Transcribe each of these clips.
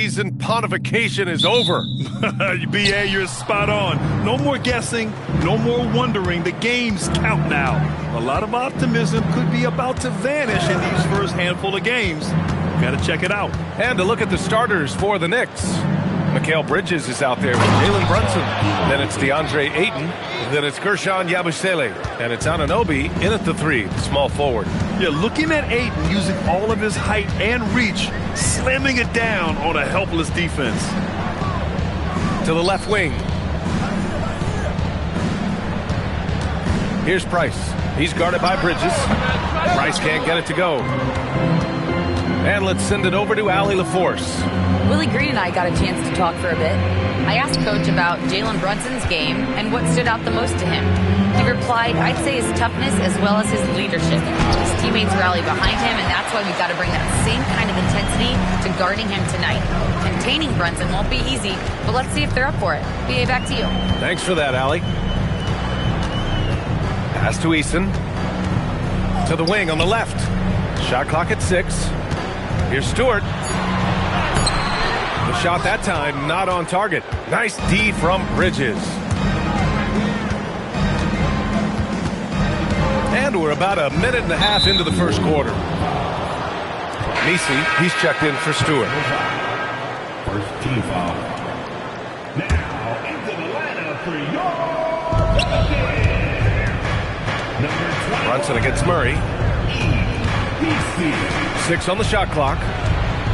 Season pontification is over. BA, you're spot on. No more guessing, no more wondering. The games count now. A lot of optimism could be about to vanish in these first handful of games. Got to check it out. And to look at the starters for the Knicks. Mikal Bridges is out there with Jalen Brunson. Then it's DeAndre Ayton. Then it's Gershon Yabusele. And it's Anunoby in at the 3, the small forward. Yeah, looking at Ayton using all of his height and reach, slamming it down on a helpless defense. To the left wing. Here's Price. He's guarded by Bridges. Price can't get it to go. And let's send it over to Allie LaForce. Willie Green and I got a chance to talk for a bit. I asked Coach about Jalen Brunson's game and what stood out the most to him. He replied, I'd say his toughness as well as his leadership. His teammates rally behind him, and that's why we've got to bring that same kind of intensity to guarding him tonight. Containing Brunson won't be easy, but let's see if they're up for it. BA, back to you. Thanks for that, Allie. Pass to Eason. To the wing on the left. Shot clock at 6. Here's Stewart. The shot that time not on target. Nice D from Bridges. And we're about a minute and a half into the first quarter. Nisi, he's checked in for Stewart. First team foul. Now into the lineup for your number 20. Brunson against Murray. 6 on the shot clock.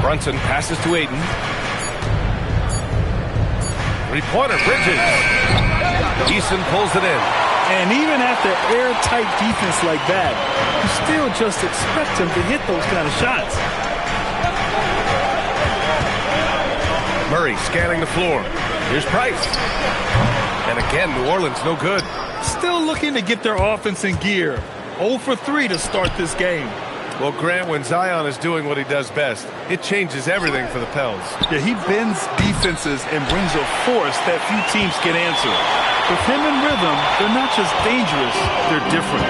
Brunson passes to Ayton. 3-pointer, Bridges. Eason pulls it in. And even after airtight defense like that, you still just expect him to hit those kind of shots. Murray scanning the floor. Here's Price. And again, New Orleans no good. Still looking to get their offense in gear. 0 for 3 to start this game. Well, Grant, when Zion is doing what he does best, it changes everything for the Pels. Yeah, he bends defenses and brings a force that few teams can answer. With him in rhythm, they're not just dangerous, they're different.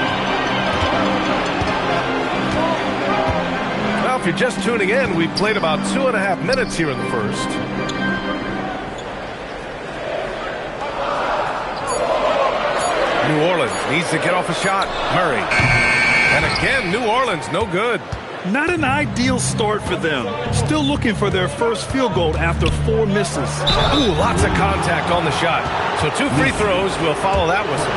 Well, if you're just tuning in, we've played about 2.5 minutes here in the first. New Orleans needs to get off a shot. Murray. And again, New Orleans no good. Not an ideal start for them. Still looking for their first field goal after 4 misses. Ooh, lots of contact on the shot. So 2 free throws will follow that whistle.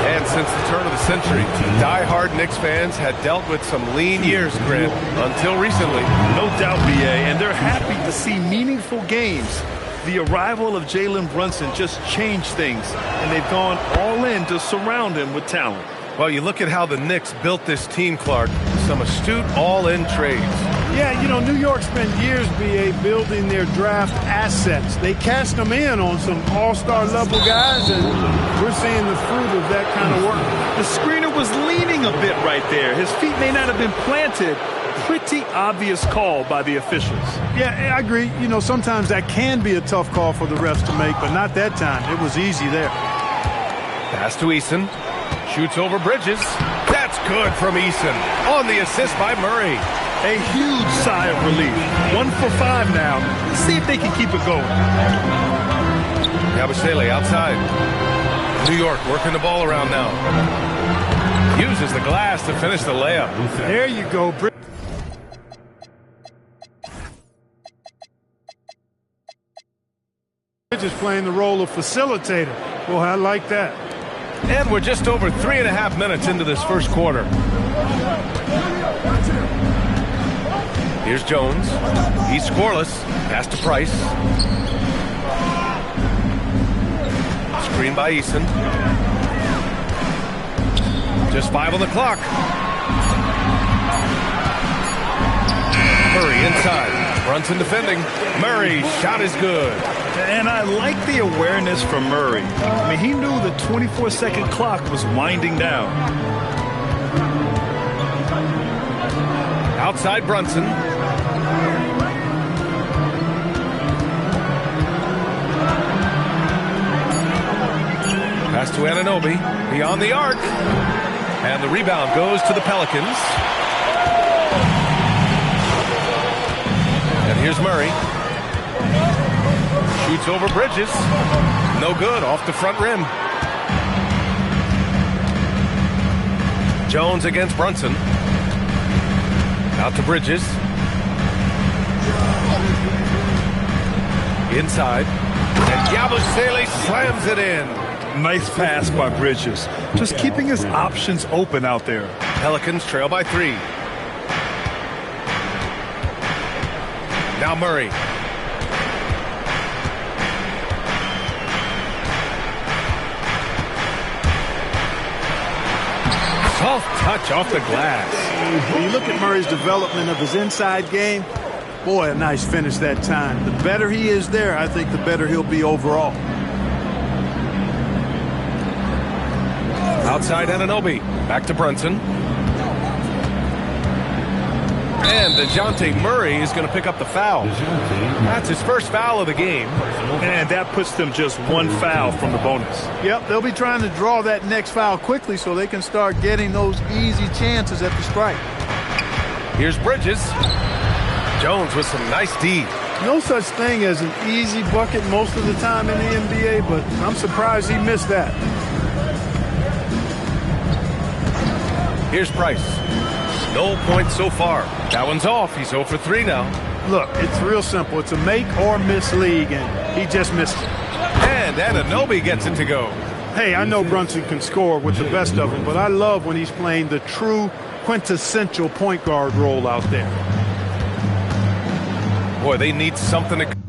And since the turn of the century, die-hard Knicks fans had dealt with some lean years, Grant, until recently. No doubt, BA, and they're happy to see meaningful games. The arrival of Jalen Brunson just changed things, and they've gone all in to surround him with talent. Well, you look at how the Knicks built this team, Clark. Some astute all-in trades. Yeah, you know, New York spent years, BA, building their draft assets. They cast them in on some all-star level guys, and we're seeing the fruit of that kind of work. The screener was leaning a bit right there. His feet may not have been planted. Pretty obvious call by the officials. Yeah, I agree. You know, sometimes that can be a tough call for the refs to make, but not that time. It was easy there. Pass to Eason. Shoots over Bridges. That's good from Eason. On the assist by Murray. A huge sigh of relief. 1 for 5 now. Let's see if they can keep it going. Yabusele outside. New York working the ball around now. Uses the glass to finish the layup. There you go. Bridges playing the role of facilitator. Well, I like that. And we're just over 3.5 minutes into this first quarter. Here's Jones. He's scoreless. Pass to Price. Screen by Eason. Just 5 on the clock. Murray inside. Brunson defending. Murray, shot is good. And I like the awareness from Murray. I mean, he knew the 24-second clock was winding down. Outside Brunson. Pass to Anunoby. Beyond the arc. And the rebound goes to the Pelicans. And here's Murray. Shoots over Bridges. No good, off the front rim. Jones against Brunson. Out to Bridges. Inside. And Yabusele slams it in. Nice pass by Bridges. Just keeping his options open out there. Pelicans trail by 3. Now Murray. Soft touch off the glass. When you look at Murray's development of his inside game, boy, a nice finish that time. The better he is there, I think the better he'll be overall. Outside Anunoby. Back to Brunson. And DeJounte Murray is going to pick up the foul. That's his first foul of the game. And that puts them just one foul from the bonus. Yep, they'll be trying to draw that next foul quickly so they can start getting those easy chances at the strike. Here's Bridges. Jones with some nice D. No such thing as an easy bucket most of the time in the NBA, but I'm surprised he missed that. Here's Price. No points so far. That one's off. He's 0 for 3 now. Look, it's real simple. It's a make or miss league, and he just missed it. And Anunoby gets it to go. Hey, I know Brunson can score with the best of them, but I love when he's playing the true quintessential point guard role out there. Boy, they need something to...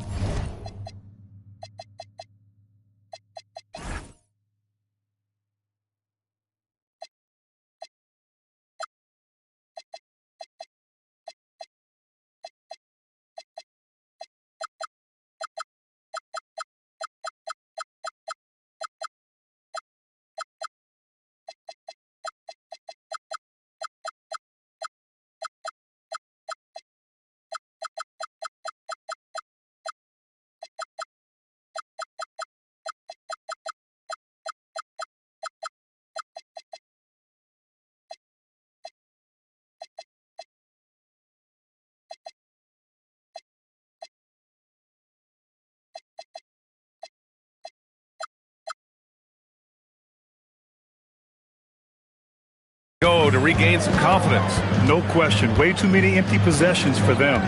go to regain some confidence. No question. Way too many empty possessions for them.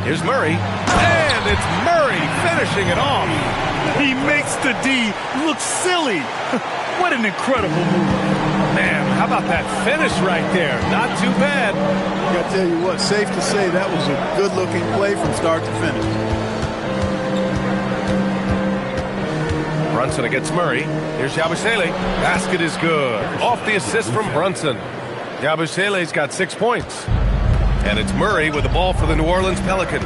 Here's Murray. And it's Murray finishing it off. He makes the D look silly. What an incredible move. Man, how about that finish right there? Not too bad. I gotta tell you what, safe to say that was a good-looking play from start to finish. Brunson against Murray. Here's Yabusele. Basket is good. Off the assist from Brunson. Yabusele's got 6 points. And it's Murray with the ball for the New Orleans Pelicans.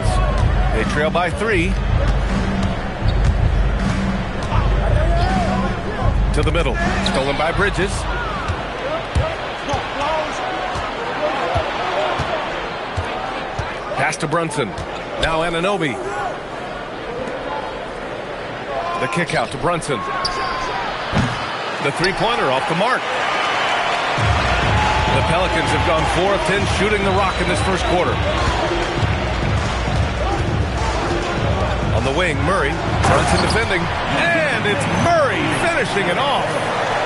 They trail by 3. To the middle. Stolen by Bridges. Pass to Brunson. Now Anunoby. The kick out to Brunson. The three-pointer off the mark. The Pelicans have gone 4 of 10 shooting the rock in this first quarter. On the wing, Murray. Brunson defending. And it's Murray finishing it off.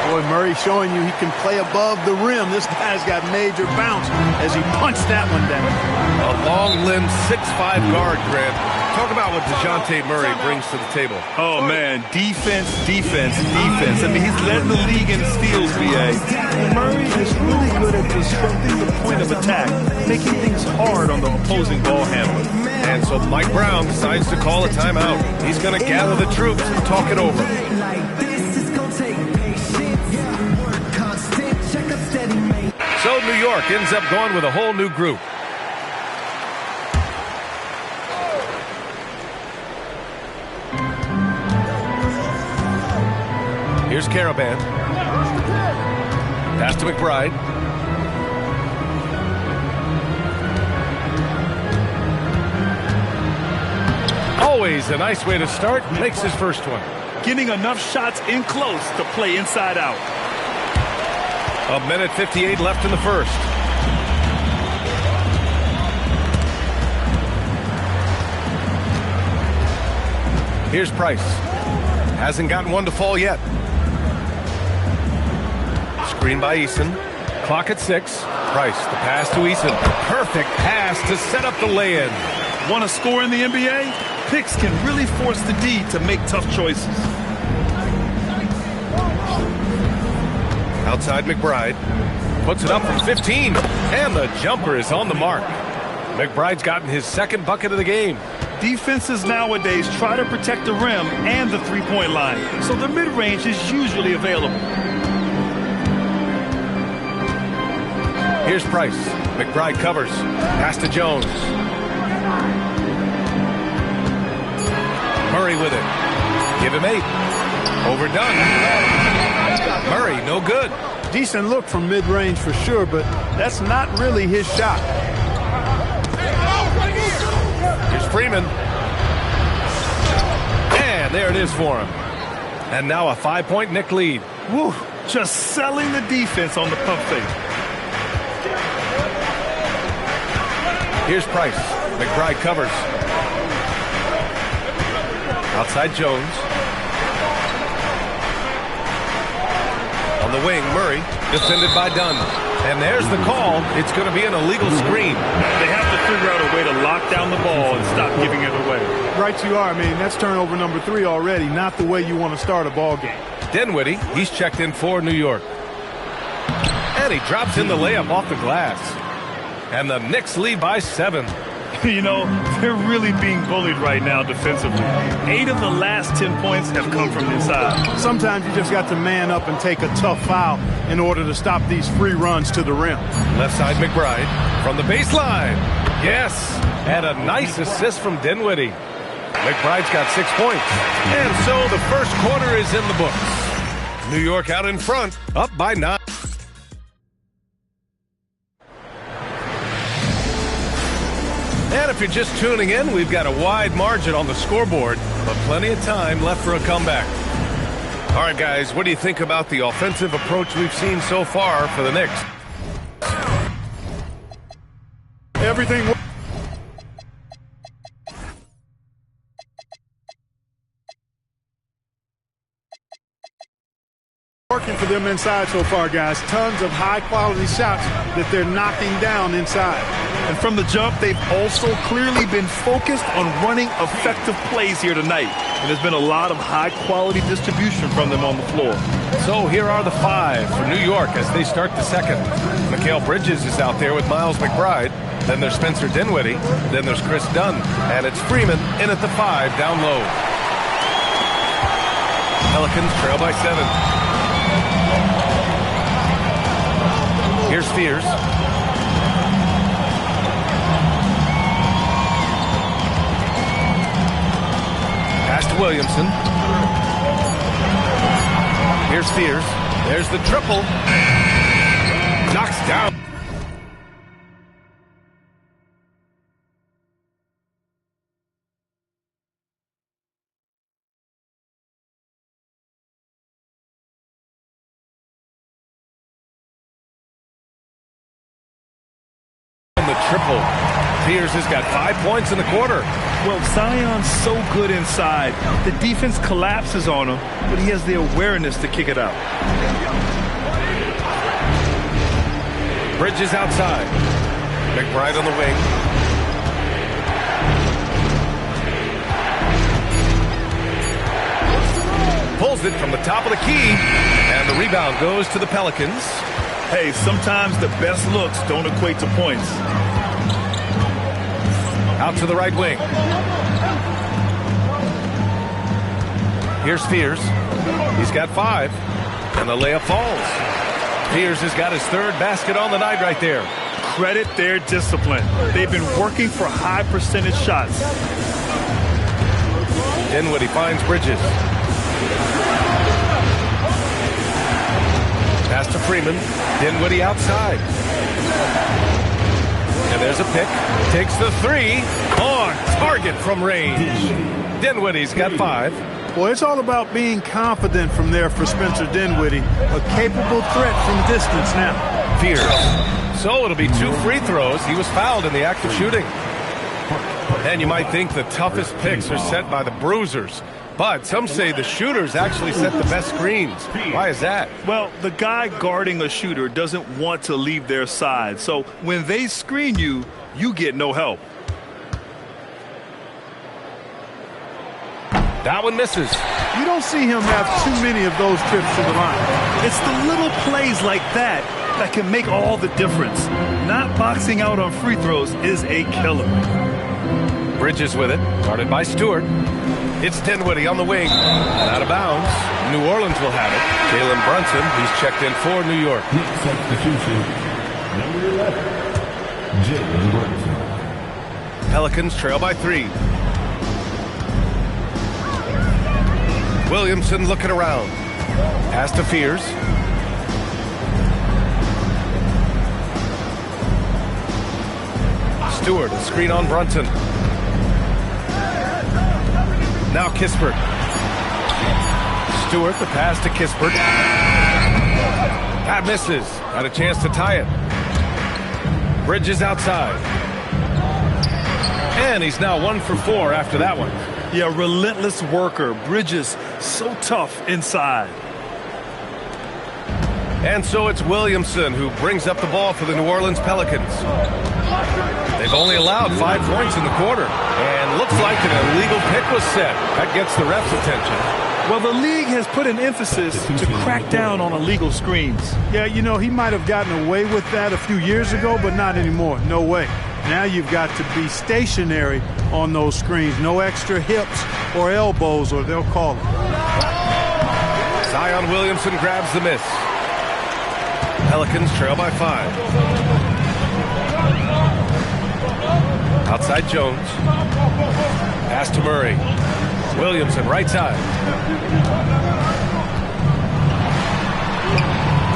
Boy, Murray showing you he can play above the rim. This guy's got major bounce as he punched that one down. A long-limbed 6'5" guard, Grant. Talk about what DeJounte Murray brings to the table. Oh, man. Defense, defense, defense. I mean, he's led the league in steals, B.A. Murray is really good at disrupting the point of attack, making things hard on the opposing ball handler. And so Mike Brown decides to call a timeout. He's going to gather the troops and talk it over. So New York ends up going with a whole new group. Here's Caravan. Pass to McBride. Always a nice way to start. Makes his first one. Getting enough shots in close to play inside out. 1:58 left in the first. Here's Price. Hasn't gotten one to fall yet. Screen by Eason. Clock at 6. Price, the pass to Eason. Perfect pass to set up the lay-in. Want to score in the NBA? Picks can really force the D to make tough choices. Outside McBride. Puts it up from 15. And the jumper is on the mark. McBride's gotten his second bucket of the game. Defenses nowadays try to protect the rim and the three-point line, so the mid-range is usually available. Here's Price. McBride covers. Pass to Jones. Murray with it. Give him 8. Overdone. Murray, no good. Decent look from mid-range for sure, but that's not really his shot. Here's Freeman. And there it is for him. And now a 5-point Knick lead. Woo, just selling the defense on the pump fake. Here's Price. McBride covers. Outside Jones. On the wing, Murray. Defended by Dunn. And there's the call. It's going to be an illegal screen. They have to figure out a way to lock down the ball and stop giving it away. Right you are. I mean, that's turnover number 3 already. Not the way you want to start a ball game. Dinwiddie, he's checked in for New York. And he drops in the layup off the glass. And the Knicks lead by 7. You know, they're really being bullied right now defensively. 8 of the last 10 points have come from inside. Sometimes you just got to man up and take a tough foul in order to stop these free runs to the rim. Left side McBride from the baseline. Yes, and a nice assist from Dinwiddie. McBride's got 6 points. And so the first quarter is in the books. New York out in front, up by 9. And if you're just tuning in, we've got a wide margin on the scoreboard, but plenty of time left for a comeback. All right, guys, what do you think about the offensive approach we've seen so far for the Knicks? Everything working for them inside so far, guys. Tons of high-quality shots that they're knocking down inside. And from the jump, they've also clearly been focused on running effective plays here tonight. And there's been a lot of high-quality distribution from them on the floor. So here are the 5 for New York as they start the second. Mikal Bridges is out there with Miles McBride. Then there's Spencer Dinwiddie. Then there's Chris Dunn. And it's Freeman in at the 5 down low. Pelicans trail by 7. Here's Spears. Pass to Williamson. Here's Spears. There's the triple. Knocks down. The triple. Spears has got 5 points in the quarter. Well, Zion's so good inside. The defense collapses on him, but he has the awareness to kick it out. Bridges outside. McBride on the wing. Pulls it from the top of the key. And the rebound goes to the Pelicans. Hey, sometimes the best looks don't equate to points. Out to the right wing. Here's Spears. He's got 5. And the layup falls. Spears has got his 3rd basket on the night right there. Credit their discipline. They've been working for high percentage shots. Dinwiddie finds Bridges. Pass to Freeman. Dinwiddie outside. And there's a pick. Takes the 3. On target from range. Dinwiddie's got 5. Well, it's all about being confident from there for Spencer Dinwiddie. A capable threat from distance now. Fears. So it'll be 2 free throws. He was fouled in the act of shooting. And you might think the toughest picks are set by the bruisers, but some say the shooters actually set the best screens. Why is that? Well, the guy guarding a shooter doesn't want to leave their side. So when they screen you, you get no help. That one misses. You don't see him have too many of those trips to the line. It's the little plays like that that can make all the difference. Not boxing out on free throws is a killer. Bridges with it, guarded by Stewart. It's Dinwiddie on the wing, and out of bounds. New Orleans will have it. Jalen Brunson, he's checked in for New York. Next substitution, number 11, Jalen Brunson. Pelicans trail by 3. Williamson looking around. Pass to Fears. Stewart, a screen on Brunson. Now Kispert. Stewart, the pass to Kispert. That misses. Got a chance to tie it. Bridges outside. And he's now 1 for 4 after that one. Yeah, relentless worker. Bridges, so tough inside. And so it's Williamson who brings up the ball for the New Orleans Pelicans. They've only allowed 5 points in the quarter. And looks like an illegal pick was set. That gets the ref's attention. Well, the league has put an emphasis to crack down on illegal screens. Yeah, you know, he might have gotten away with that a few years ago, but not anymore. No way. Now you've got to be stationary on those screens. No extra hips or elbows, or they'll call it. Zion Williamson grabs the miss. Pelicans trail by 5. Outside Jones. Pass to Murray. Williamson, right side.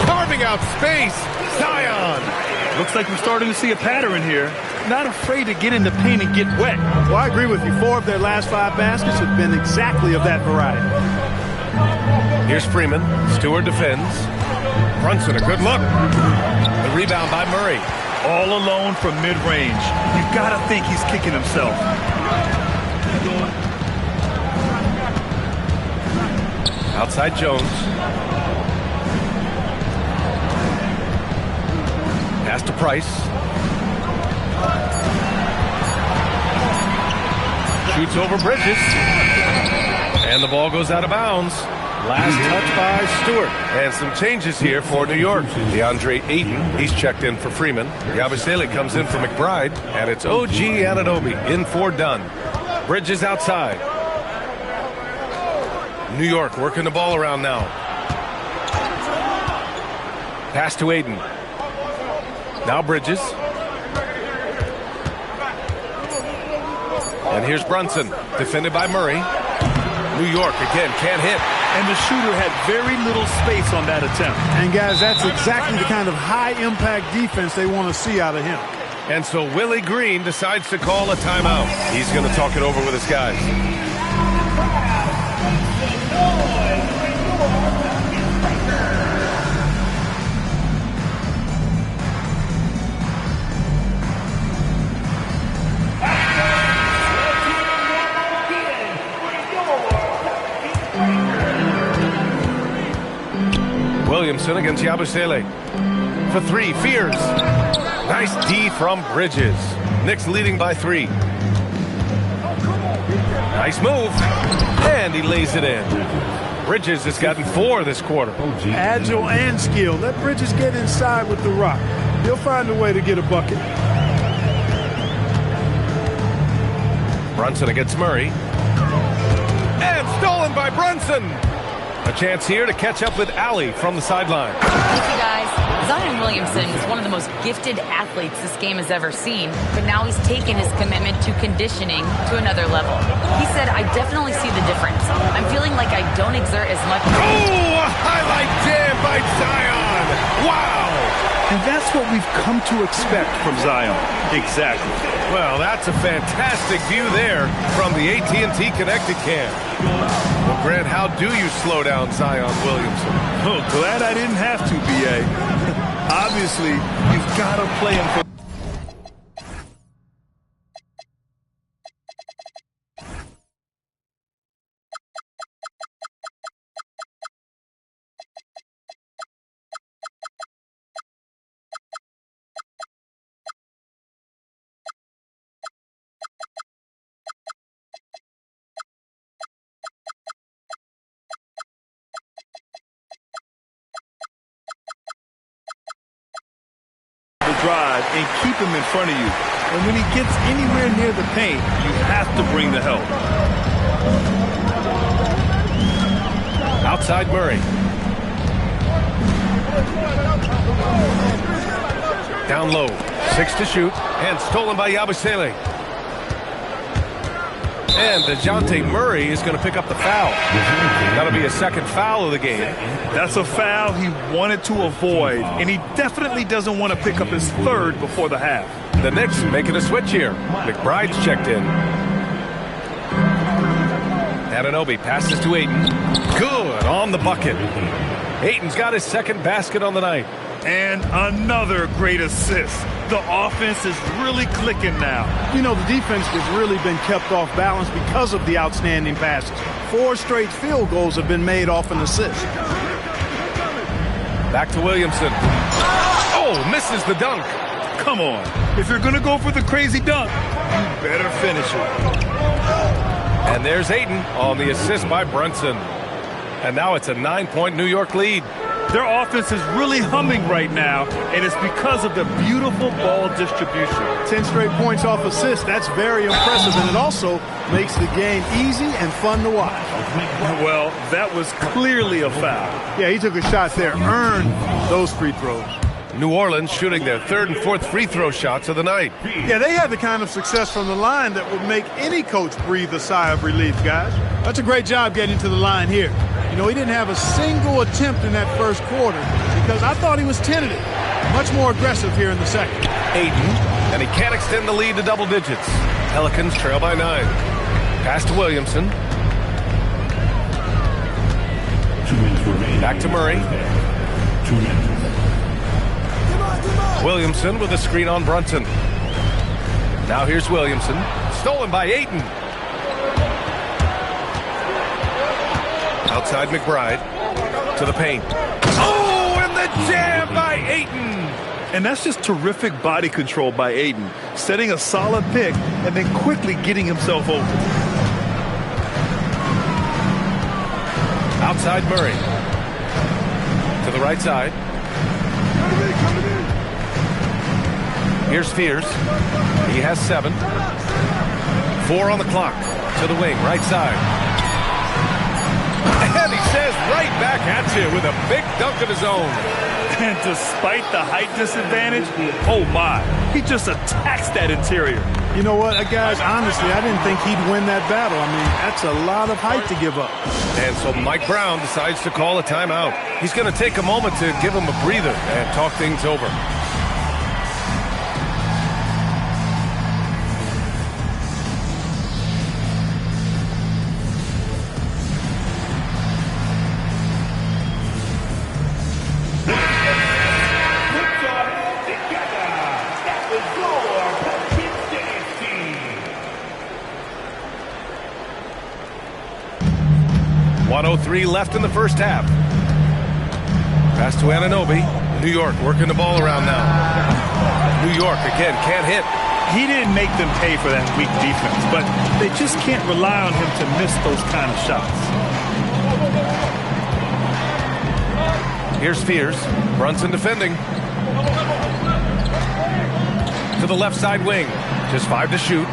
Carving out space. Zion. Looks like we're starting to see a pattern here. Not afraid to get in the paint and get wet. Well, I agree with you. 4 of their last 5 baskets have been exactly of that variety. Here's Freeman. Stewart defends. Brunson, a good look. The rebound by Murray. All alone from mid-range. You gotta think he's kicking himself. Outside Jones. Pass to Price. Shoots over Bridges. And the ball goes out of bounds. Last touch by Stewart. And some changes here for New York. DeAndre Ayton, he's checked in for Freeman. Yabusele comes in for McBride. And it's OG Anunoby in for Dunn. Bridges outside. New York working the ball around now. Pass to Ayton. Now Bridges. And here's Brunson, defended by Murray. New York again can't hit. And the shooter had very little space on that attempt. And guys, that's exactly the kind of high-impact defense they want to see out of him. And so Willie Green decides to call a timeout. He's going to talk it over with his guys. Williamson against Yabusele. For 3, Fears. Nice D from Bridges. Knicks leading by 3. Nice move. And he lays it in. Bridges has gotten 4 this quarter. Agile and skill. Let Bridges get inside with the rock. He'll find a way to get a bucket. Brunson against Murray. And stolen by Brunson. A chance here to catch up with Allie from the sideline. Thank you, guys. Zion Williamson is one of the most gifted athletes this game has ever seen, but now he's taken his commitment to conditioning to another level. He said, I definitely see the difference. I'm feeling like I don't exert as much. Oh, a highlight jam by Zion. Wow. And that's what we've come to expect from Zion. Exactly. Well, that's a fantastic view there from the AT&T Connected Cam. Well, Grant, how do you slow down Zion Williamson? Oh, glad I didn't have to, B.A. Obviously, you've got to play him for drive and keep him in front of you. And when he gets anywhere near the paint, you have to bring the help. Outside Murray. Down low. 6 to shoot. And stolen by Yabusele. And DeJounte Murray is going to pick up the foul. That'll be a second foul of the game. That's a foul he wanted to avoid, and he definitely doesn't want to pick up his third before the half. The Knicks making a switch here. McBride's checked in. Anunoby passes to Ayton. Good on the bucket. Ayton's got his second basket on the night. And another great assist. The offense is really clicking now. You know, the defense has really been kept off balance because of the outstanding passes. 4 straight field goals have been made off an assist. Back to Williamson. Oh, misses the dunk. Come on. If you're going to go for the crazy dunk, you better finish it. And there's Ayton on the assist by Brunson. And now it's a 9-point New York lead. Their offense is really humming right now, and it's because of the beautiful ball distribution. 10 straight points off assists. That's very impressive, and it also makes the game easy and fun to watch. Well, that was clearly a foul. Yeah, he took a shot there, earned those free throws. New Orleans shooting their 3rd and 4th free throw shots of the night. Yeah, they had the kind of success from the line that would make any coach breathe a sigh of relief, guys. That's a great job getting to the line here. You know, he didn't have a single attempt in that first quarter because I thought he was tentative. Much more aggressive here in the second. Ayton, and he can't extend the lead to double digits. Pelicans trail by 9. Pass to Williamson. 2 minutes remaining. Back to Murray. 2 minutes. Williamson with a screen on Brunson. Now here's Williamson. Stolen by Ayton. Outside McBride. To the paint. Oh, and the jam by Ayton. And that's just terrific body control by Ayton. Setting a solid pick and then quickly getting himself open. Outside Murray. To the right side. Here's Fears. He has 7. 4 on the clock. To the wing, right side. And he says right back at you with a big dunk of his own. And despite the height disadvantage, oh my, he just attacks that interior. You know what, guys, honestly, I didn't think he'd win that battle. I mean, that's a lot of height to give up. And so Mike Brown decides to call a timeout. He's going to take a moment to give him a breather and talk things over. .103 left in the first half. Pass to Anunoby. New York working the ball around now. New York again can't hit. He didn't make them pay for that weak defense, but they just can't rely on him to miss those kind of shots. Here's Fears. Brunson defending. To the left side wing. Just 5 to shoot.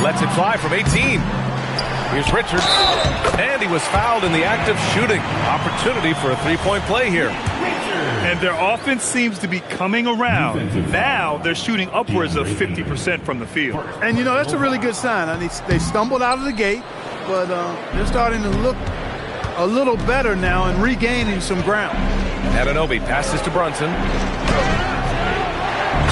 Lets it fly from 18. Here's Richards. And he was fouled in the act of shooting. Opportunity for a 3-point play here. And their offense seems to be coming around. Now they're shooting upwards of 50% from the field. And, you know, that's a really good sign. I mean, they stumbled out of the gate, but they're starting to look a little better now and regaining some ground. Anunoby passes to Brunson.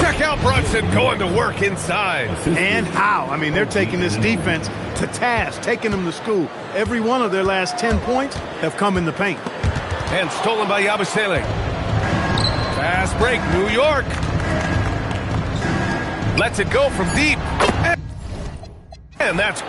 Check out Brunson going to work inside. And how? I mean, they're taking this defense to task, taking them to school. Every one of their last 10 points have come in the paint. And stolen by Yabusele. Fast break, New York. Lets it go from deep. And that's